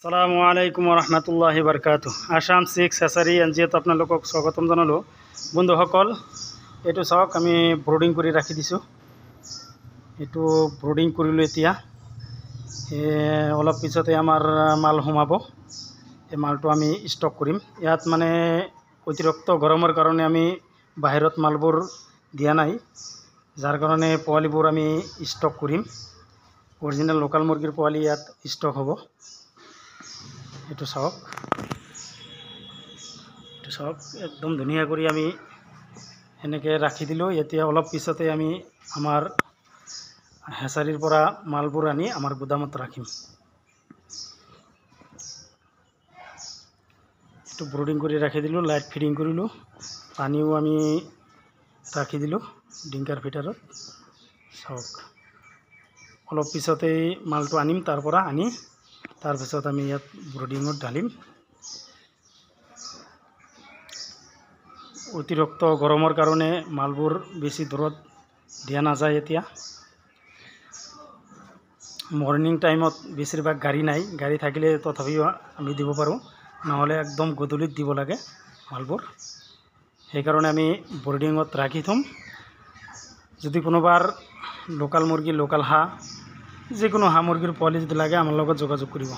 আসসালামু আলাইকুম ৰহমতুল্লাহি বাৰকাতুহ। আসাম সিক্স হেচাৰী এনজিঅ'ত আপোনালোকক স্বাগতম জনালোঁ। বন্ধুসকল, এইটো চাওক, আমি ব্ৰডিং কৰি ৰাখি দিছোঁ। এইটো ব্ৰডিং কৰিলোঁ। এতিয়া অলপ পিছতে আমাৰ মাল সোমাব। এই মালটো আমি ষ্টক কৰিম। ইয়াত মানে অতিৰিক্ত গৰমৰ কাৰণে আমি বাহিৰত মালবোৰ দিয়া নাই, যাৰ কাৰণে পোৱালিবোৰ আমি ষ্টক কৰিম। অৰিজিনেল লোকেল মুৰ্গীৰ পোৱালি ইয়াত ষ্টক হ'ব। এইটো চাওক, একদম ধুনীয়া কৰি আমি এনেকৈ ৰাখি দিলোঁ। এতিয়া অলপ পিছতে আমি আমাৰ হেচাৰীৰ পৰা মালবোৰ আনি আমাৰ গুদামত ৰাখিম। এইটো ব্ৰডিং কৰি ৰাখি দিলোঁ, লাইট ফিডিং কৰিলোঁ, পানীও আমি ৰাখি দিলোঁ ডিংকাৰ ভিতৰত। চাওক, অলপ পিছতেই মালটো আনিম, তাৰ পৰা আনি তাৰপিছত আমি ইয়াত ব্ৰডিঙত ঢালিম। অতিৰিক্ত গৰমৰ কাৰণে মালবোৰ বেছি দূৰত দিয়া নাযায়। এতিয়া মৰ্নিং টাইমত বেছিভাগ গাড়ী নাই, গাড়ী থাকিলে তথাপিও আমি দিব পাৰোঁ, নহ'লে একদম গধূলিত দিব লাগে মালবোৰ। সেইকাৰণে আমি ব্ৰডিঙত ৰাখি থ'ম। যদি কোনোবাৰ লোকেল মুৰ্গী, লোকেল হাঁহ, যিকোনো হাঁহ মুৰ্গীৰ পোৱালি যদি লাগে আমাৰ লগত যোগাযোগ কৰিব।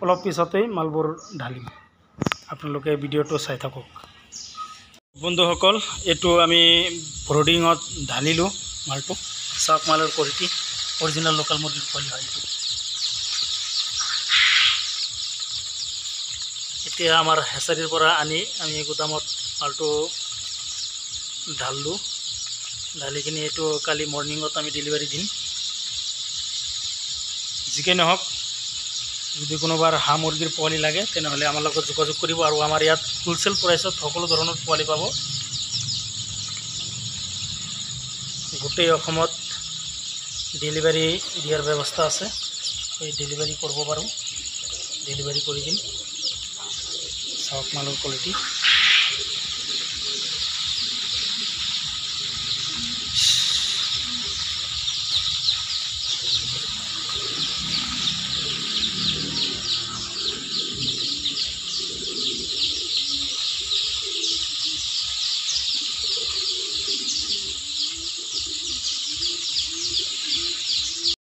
অলপ পিছতেই মালবোৰ ঢালিম, আপোনালোকে ভিডিঅ'টো চাই থাকক। বন্ধুসকল, এইটো আমি ব্ৰডিঙত ঢালিলোঁ মালটো। চাওক, মালৰ কোৱালিটি অৰিজিনেল লোকেল মুৰ্গীৰ পোৱালি হয় এইটো। এতিয়া আমাৰ হেচাৰীৰ পৰা আনি আমি গুদামত মালটো ঢালিলোঁ। ঢালি কিনি এইটো কালি মৰ্ণিঙত আমি ডেলিভাৰী দিম। যিকেই নহওক, যদি কোনোবাৰ হাঁহ মুৰ্গীৰ পোৱালি লাগে তেনেহ'লে আমাৰ লগত যোগাযোগ কৰিব। আৰু আমাৰ ইয়াত হোলচেল প্ৰাইচত সকলো ধৰণৰ পোৱালি পাব। গোটেই অসমত ডেলিভাৰী দিয়াৰ ব্যৱস্থা আছে। এই ডেলিভাৰী কৰিব পাৰোঁ, ডেলিভাৰী কৰি দিম। চাওক মালৰ কোৱালিটি।